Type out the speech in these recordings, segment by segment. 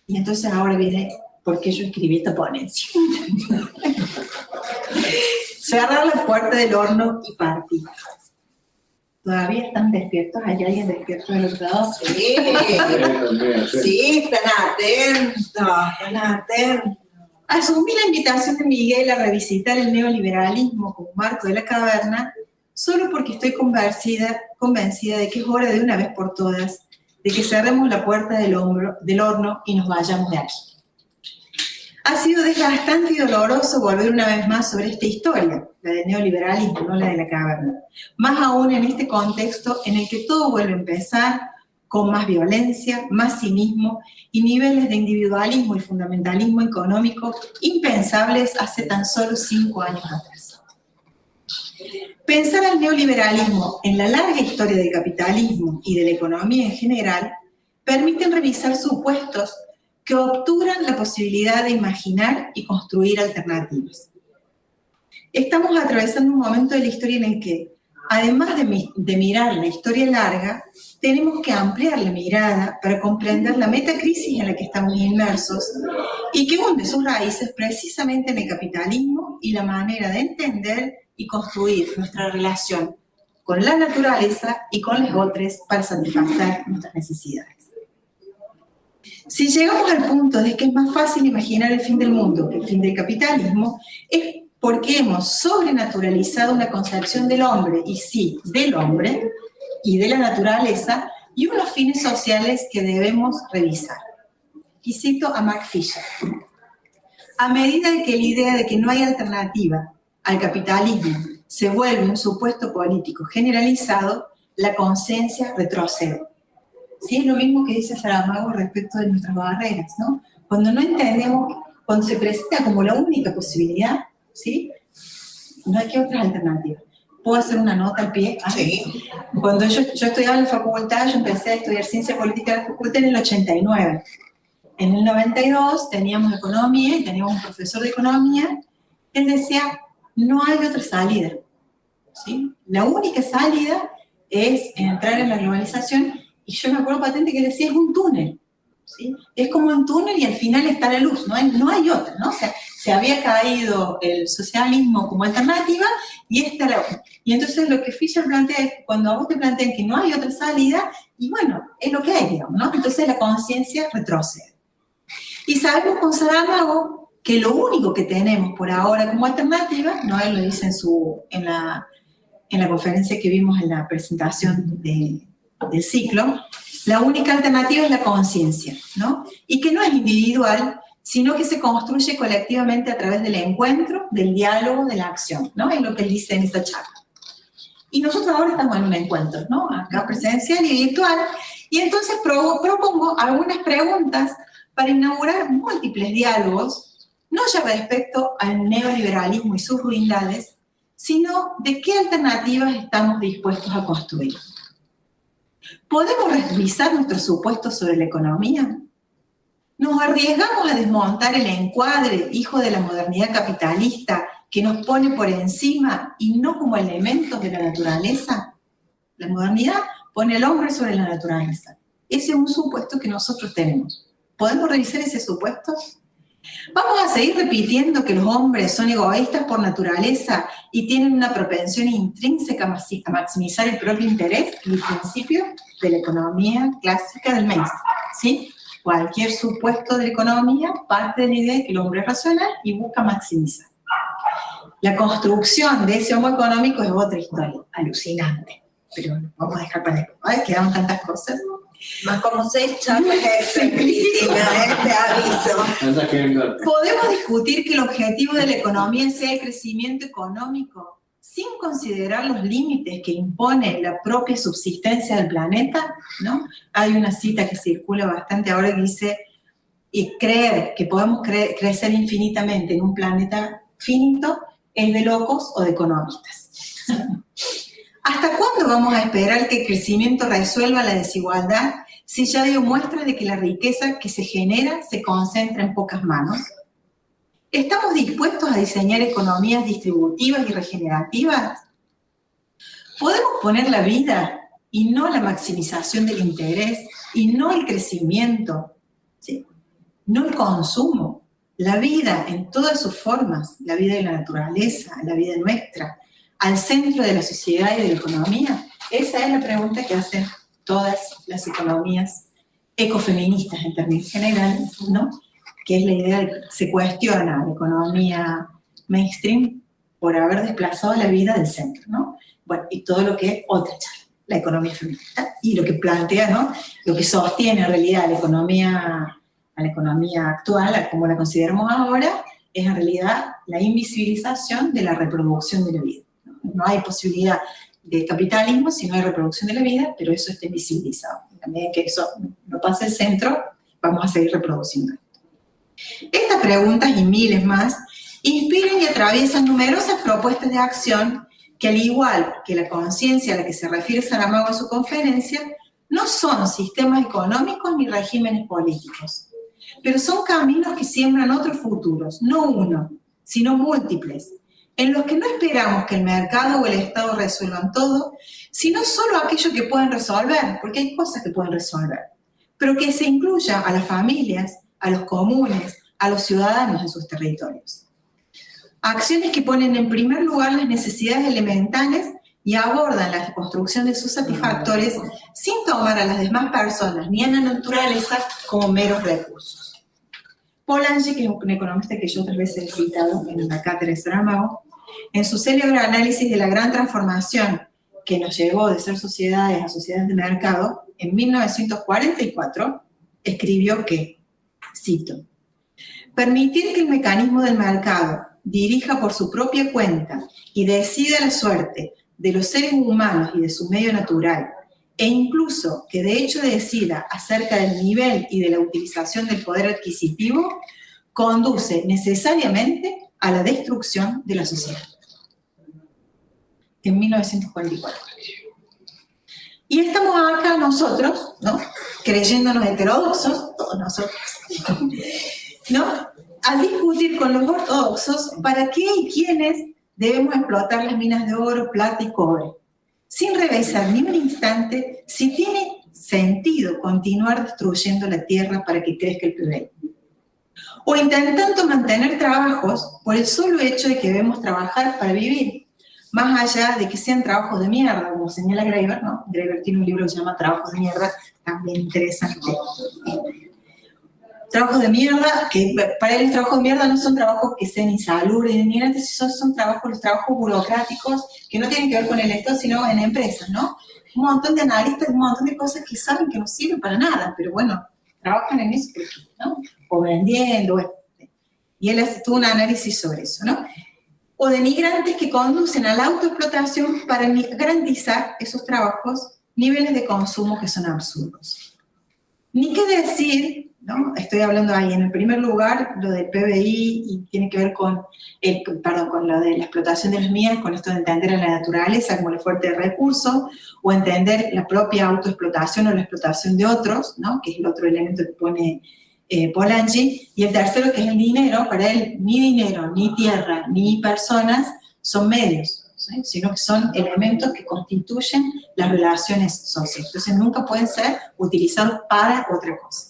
Y entonces ahora viene por qué yo escribí esta ponencia. Cerrar la puerta del horno y partir. ¿Todavía están despiertos? ¿Hay alguien despierto del otro lado? Sí, sí, están atentos. Asumí la invitación de Miguel a revisitar el neoliberalismo como marco de la caverna solo porque estoy convencida de que es hora de una vez por todas de que cerremos la puerta del horno y nos vayamos de aquí. Ha sido desgastante y doloroso volver una vez más sobre esta historia, la del neoliberalismo, no la de la caverna. Más aún en este contexto en el que todo vuelve a empezar con más violencia, más cinismo y niveles de individualismo y fundamentalismo económico impensables hace tan solo 5 años atrás. Pensar al neoliberalismo en la larga historia del capitalismo y de la economía en general permiten revisar supuestos que obturan la posibilidad de imaginar y construir alternativas. Estamos atravesando un momento de la historia en el que, además de mirar la historia larga, tenemos que ampliar la mirada para comprender la metacrisis en la que estamos inmersos y que hunde sus raíces precisamente en el capitalismo y la manera de entender y construir nuestra relación con la naturaleza y con los otros para satisfacer nuestras necesidades. Si llegamos al punto de que es más fácil imaginar el fin del mundo que el fin del capitalismo, es porque hemos sobrenaturalizado una concepción del hombre, y sí, del hombre y de la naturaleza, y unos fines sociales que debemos revisar. Y cito a Mark Fisher. A medida que la idea de que no hay alternativa al capitalismo se vuelve un supuesto político generalizado, la conciencia retrocede. ¿Sí? Es lo mismo que dice Saramago respecto de nuestras barreras, ¿no? Cuando no entendemos, cuando se presenta como la única posibilidad, ¿sí? No hay que otras alternativas. ¿Puedo hacer una nota al pie? Sí. Cuando yo estudiaba en la facultad, yo empecé a estudiar ciencia política en la facultad en el 89. En el 92 teníamos economía y teníamos un profesor de economía. Él decía, no hay otra salida, ¿sí? La única salida es entrar en la globalización. Y yo me acuerdo patente que decía, es un túnel, ¿sí? Es como un túnel y al final está la luz, no hay otra, ¿no? O sea, se había caído el socialismo como alternativa y esta era otra. Y entonces lo que Fisher plantea es, cuando a vos te plantean que no hay otra salida, y bueno, es lo que hay, digamos, ¿no? Entonces la conciencia retrocede. Y sabemos con Saramago que lo único que tenemos por ahora como alternativa, no él lo dice en la conferencia que vimos en la presentación del ciclo, la única alternativa es la conciencia, ¿no? Y que no es individual, sino que se construye colectivamente a través del encuentro, del diálogo, de la acción, ¿no? Es lo que él dice en esta charla. Y nosotros ahora estamos en un encuentro, ¿no? Acá presencial y virtual, y entonces propongo algunas preguntas para inaugurar múltiples diálogos, no ya respecto al neoliberalismo y sus ruindades, sino de qué alternativas estamos dispuestos a construir. ¿Podemos revisar nuestros supuestos sobre la economía? ¿Nos arriesgamos a desmontar el encuadre, hijo de la modernidad capitalista, que nos pone por encima y no como elementos de la naturaleza? La modernidad pone al hombre sobre la naturaleza. Ese es un supuesto que nosotros tenemos. ¿Podemos revisar ese supuesto? ¿Vamos a seguir repitiendo que los hombres son egoístas por naturaleza y tienen una propensión intrínseca a maximizar el propio interés, el principio de la economía clásica del mainstream? ¿Sí? Cualquier supuesto de la economía parte de la idea de que el hombre es racional y busca maximizar. La construcción de ese homo económico es otra historia, alucinante. Pero vamos a dejar para después. Ay, quedaron tantas cosas. Más como 6 charlas que este aviso. ¿Podemos discutir que el objetivo de la economía sea el crecimiento económico sin considerar los límites que impone la propia subsistencia del planeta? ¿No? Hay una cita que circula bastante ahora que dice, y creer que podemos crecer infinitamente en un planeta finito es de locos o de economistas. ¿Hasta cuándo vamos a esperar que el crecimiento resuelva la desigualdad si ya dio muestras de que la riqueza que se genera se concentra en pocas manos? ¿Estamos dispuestos a diseñar economías distributivas y regenerativas? ¿Podemos poner la vida y no la maximización del interés y no el crecimiento, ¿sí?, no el consumo. La vida en todas sus formas, la vida de la naturaleza, la vida nuestra, al centro de la sociedad y de la economía. Esa es la pregunta que hacen todas las economías ecofeministas en términos generales, ¿no? Que es la idea de que se cuestiona la economía mainstream por haber desplazado la vida del centro, ¿no? Bueno, y todo lo que es otra charla, la economía feminista, y lo que plantea, ¿no? Lo que sostiene en realidad a la economía actual, como la consideramos ahora, es en realidad la invisibilización de la reproducción de la vida. No hay posibilidad de capitalismo si no hay reproducción de la vida, pero eso está invisibilizado. A medida que eso no pase al centro, vamos a seguir reproduciendo. Estas preguntas y miles más inspiran y atraviesan numerosas propuestas de acción que, al igual que la conciencia a la que se refiere Saramago en su conferencia, no son sistemas económicos ni regímenes políticos, pero son caminos que siembran otros futuros, no uno, sino múltiples, en los que no esperamos que el mercado o el Estado resuelvan todo, sino solo aquello que pueden resolver, porque hay cosas que pueden resolver, pero que se incluya a las familias, a los comunes, a los ciudadanos en sus territorios. Acciones que ponen en primer lugar las necesidades elementales y abordan la construcción de sus satisfactores sin tomar a las demás personas ni a la naturaleza como meros recursos. Polanyi, que es un economista que yo otras veces he citado en la cátedra de Saramago, en su célebre análisis de la gran transformación que nos llevó de ser sociedades a sociedades de mercado, en 1944, escribió que, cito, permitir que el mecanismo del mercado dirija por su propia cuenta y decida la suerte de los seres humanos y de su medio natural, e incluso que de hecho decida acerca del nivel y de la utilización del poder adquisitivo, conduce necesariamente a la destrucción de la sociedad. En 1944. Y estamos acá nosotros, ¿no? Creyéndonos heterodoxos, todos nosotros, ¿no? A discutir con los ortodoxos para qué y quiénes debemos explotar las minas de oro, plata y cobre, sin revisar ni un instante si tiene sentido continuar destruyendo la tierra para que crezca el PIB. O intentando mantener trabajos por el solo hecho de que debemos trabajar para vivir, más allá de que sean trabajos de mierda, como señala Graeber, ¿no? Graeber tiene un libro que se llama Trabajos de mierda, también interesante. Trabajos de mierda, que para él los trabajos de mierda no son trabajos que sean insalubres ni antes, son trabajos, los trabajos burocráticos que no tienen que ver con el Estado, sino en empresas, ¿no? Un montón de analistas, un montón de cosas que saben que no sirven para nada, pero bueno, trabajan en eso, ¿no? O vendiendo, y él hace todo un análisis sobre eso, ¿no? O denigrantes que conducen a la autoexplotación para garantizar esos trabajos niveles de consumo que son absurdos. Ni qué decir, ¿no? Estoy hablando ahí en el primer lugar, lo del PBI y tiene que ver con lo de la explotación de las minas, con esto de entender a la naturaleza como la fuente de recursos, o entender la propia autoexplotación o la explotación de otros, ¿no? Que es el otro elemento que pone Polanyi, y el tercero que es el dinero. Para él ni dinero, ni tierra, ni personas son medios, ¿sí? Sino que son elementos que constituyen las relaciones sociales. Entonces nunca pueden ser utilizados para otra cosa.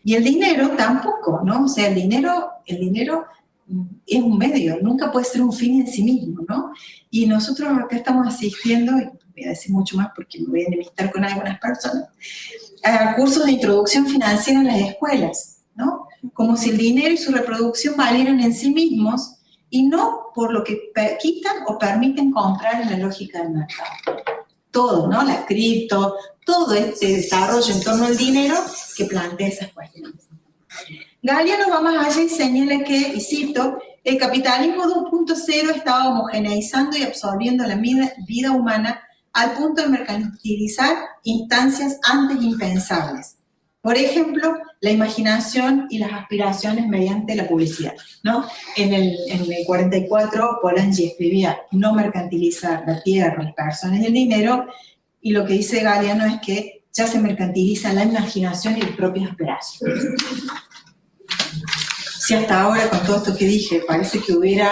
Y el dinero tampoco, ¿no? O sea, el dinero es un medio, nunca puede ser un fin en sí mismo, ¿no? Y nosotros acá estamos asistiendo, y voy a decir mucho más porque me voy a enemistar con algunas personas, a cursos de introducción financiera en las escuelas, ¿no? Como si el dinero y su reproducción valieran en sí mismos y no por lo que quitan o permiten comprar en la lógica del mercado. Todo, ¿no? La cripto, todo este desarrollo en torno al dinero que plantea esas cuestiones. Galeano va más allá y señala que, y cito, el capitalismo 2.0 estaba homogeneizando y absorbiendo la vida humana al punto de mercantilizar instancias antes impensables. Por ejemplo, la imaginación y las aspiraciones mediante la publicidad, ¿no? En el 44, Polanyi escribía no mercantilizar la tierra, las personas y el dinero, y lo que dice Galeano es que ya se mercantiliza la imaginación y las propias aspiraciones. Si hasta ahora, con todo esto que dije, parece que hubiera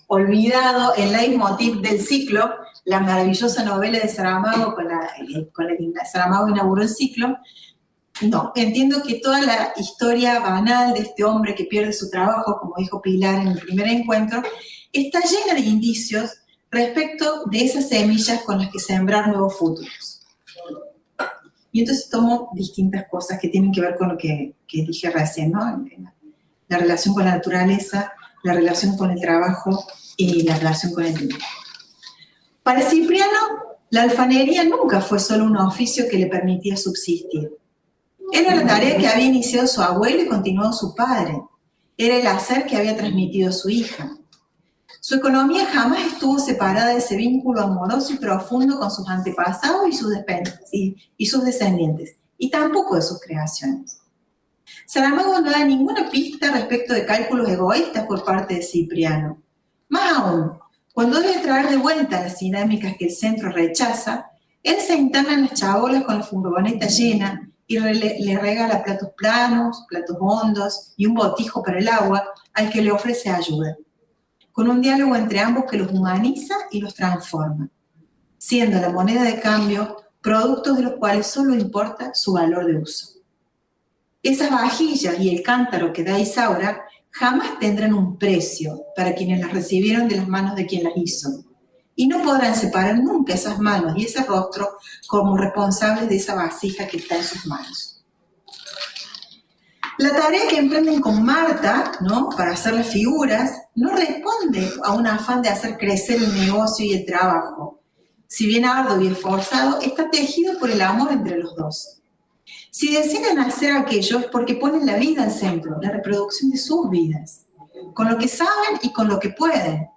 olvidado el leitmotiv del ciclo, la maravillosa novela de Saramago, con la que Saramago inauguró el ciclo, no, entiendo que toda la historia banal de este hombre que pierde su trabajo, como dijo Pilar en el primer encuentro, está llena de indicios respecto de esas semillas con las que sembrar nuevos futuros. Y entonces tomo distintas cosas que tienen que ver con lo que dije recién, ¿no? La relación con la naturaleza, la relación con el trabajo y la relación con el dinero. Para Cipriano, la alfanería nunca fue solo un oficio que le permitía subsistir. Era la tarea que había iniciado su abuelo y continuado su padre. Era el hacer que había transmitido su hija. Su economía jamás estuvo separada de ese vínculo amoroso y profundo con sus antepasados y sus descendientes, y tampoco de sus creaciones. Saramago no da ninguna pista respecto de cálculos egoístas por parte de Cipriano. Más aún, cuando debe traer de vuelta las dinámicas que el centro rechaza, él se interna en las chabolas con la furgoneta llena y le regala platos planos, platos hondos y un botijo para el agua al que le ofrece ayuda, con un diálogo entre ambos que los humaniza y los transforma, siendo la moneda de cambio productos de los cuales solo importa su valor de uso. Esas vajillas y el cántaro que da Isaura jamás tendrán un precio para quienes las recibieron de las manos de quien las hizo, y no podrán separar nunca esas manos y ese rostro como responsables de esa vasija que está en sus manos. La tarea que emprenden con Marta, ¿no?, para hacer las figuras, no responde a un afán de hacer crecer el negocio y el trabajo. Si bien arduo y esforzado, está tejido por el amor entre los dos. Si deciden hacer aquello es porque ponen la vida al centro, la reproducción de sus vidas, con lo que saben y con lo que pueden,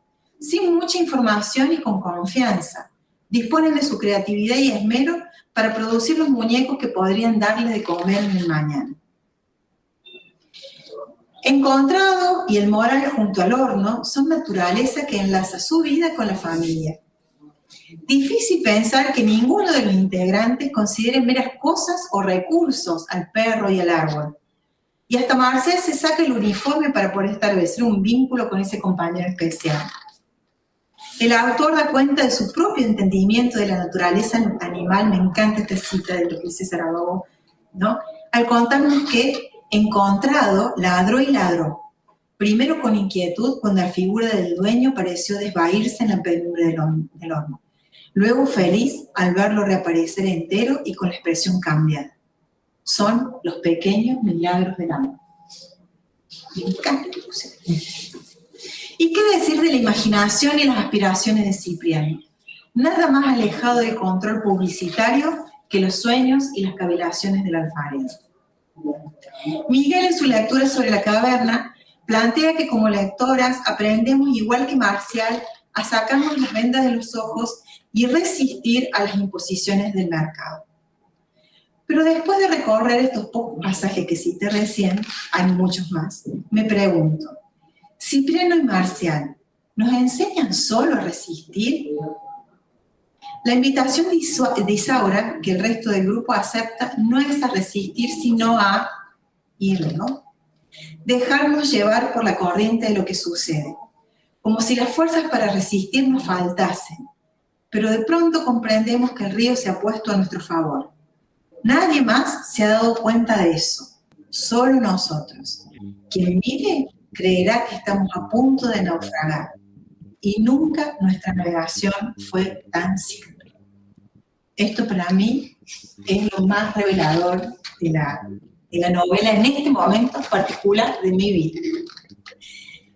sin mucha información y con confianza. Disponen de su creatividad y esmero para producir los muñecos que podrían darles de comer en el mañana. Encontrado y el moral junto al horno son naturaleza que enlaza su vida con la familia. Difícil pensar que ninguno de los integrantes considere meras cosas o recursos al perro y al árbol. Y hasta Marcel se saca el uniforme para poder establecer un vínculo con ese compañero especial. El autor da cuenta de su propio entendimiento de la naturaleza animal. Me encanta esta cita de lo que dice Saramago, ¿no?, al contarnos que, encontrado, ladró y ladró. Primero con inquietud cuando la figura del dueño pareció desvaírse en la penumbra del horno. Luego feliz al verlo reaparecer entero y con la expresión cambiada. Son los pequeños milagros del amor. Me encanta. ¿Y qué decir de la imaginación y las aspiraciones de Cipriano? Nada más alejado del control publicitario que los sueños y las cavilaciones del alfarero. Miguel, en su lectura sobre la caverna, plantea que como lectoras aprendemos, igual que Marcial, a sacarnos las vendas de los ojos y resistir a las imposiciones del mercado. Pero después de recorrer estos pocos pasajes que cité recién, hay muchos más, me pregunto, ¿Cipriano y Marcial nos enseñan solo a resistir? La invitación de Isaura, que el resto del grupo acepta, no es a resistir, sino a ir, ¿no?, dejarnos llevar por la corriente de lo que sucede, como si las fuerzas para resistir nos faltasen. Pero de pronto comprendemos que el río se ha puesto a nuestro favor. Nadie más se ha dado cuenta de eso, solo nosotros. Quien mire creerá que estamos a punto de naufragar, y nunca nuestra navegación fue tan simple. Esto para mí es lo más revelador de la novela en este momento particular de mi vida.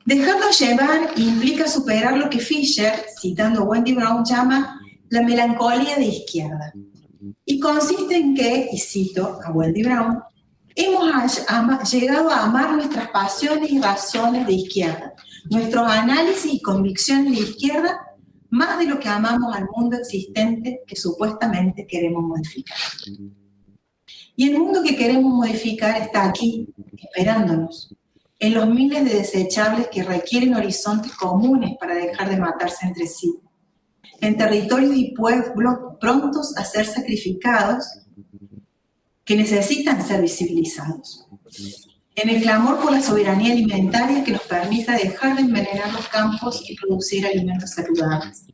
Dejarnos llevar implica superar lo que Fisher, citando a Wendy Brown, llama la melancolía de izquierda. Y consiste en que, y cito a Wendy Brown, hemos llegado a amar nuestras pasiones y razones de izquierda, nuestros análisis y convicciones de izquierda, más de lo que amamos al mundo existente que supuestamente queremos modificar. Y el mundo que queremos modificar está aquí, esperándonos, en los miles de desechables que requieren horizontes comunes para dejar de matarse entre sí, en territorios y pueblos prontos a ser sacrificados que necesitan ser visibilizados, en el clamor por la soberanía alimentaria que nos permita dejar de envenenar los campos y producir alimentos saludables.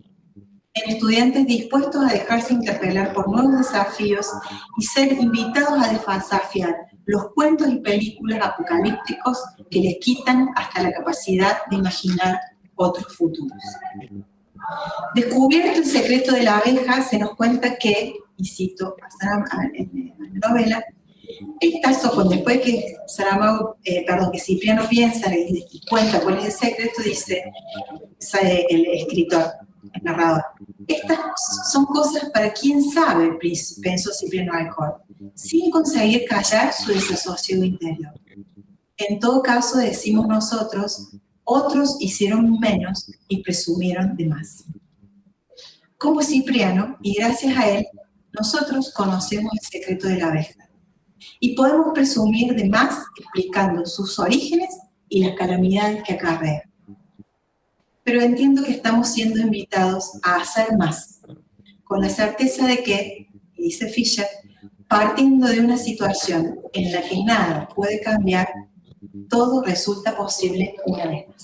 en estudiantes dispuestos a dejarse interpelar por nuevos desafíos y ser invitados a desafiar los cuentos y películas apocalípticos que les quitan hasta la capacidad de imaginar otros futuros. Descubierto el secreto de la abeja, se nos cuenta que, y cito en la novela, después que que Cipriano piensa y cuenta cuál es el secreto, dice el escritor, el narrador, estas son cosas para quien sabe, pensó Cipriano Alcor, sin conseguir callar su desasosiego interior. En todo caso, decimos nosotros, otros hicieron menos y presumieron de más. Como Cipriano, y gracias a él, nosotros conocemos el secreto de la abeja. Y podemos presumir de más explicando sus orígenes y las calamidades que acarrea. Pero entiendo que estamos siendo invitados a hacer más, con la certeza de que, dice Fisher, partiendo de una situación en la que nada puede cambiar, todo resulta posible una vez más.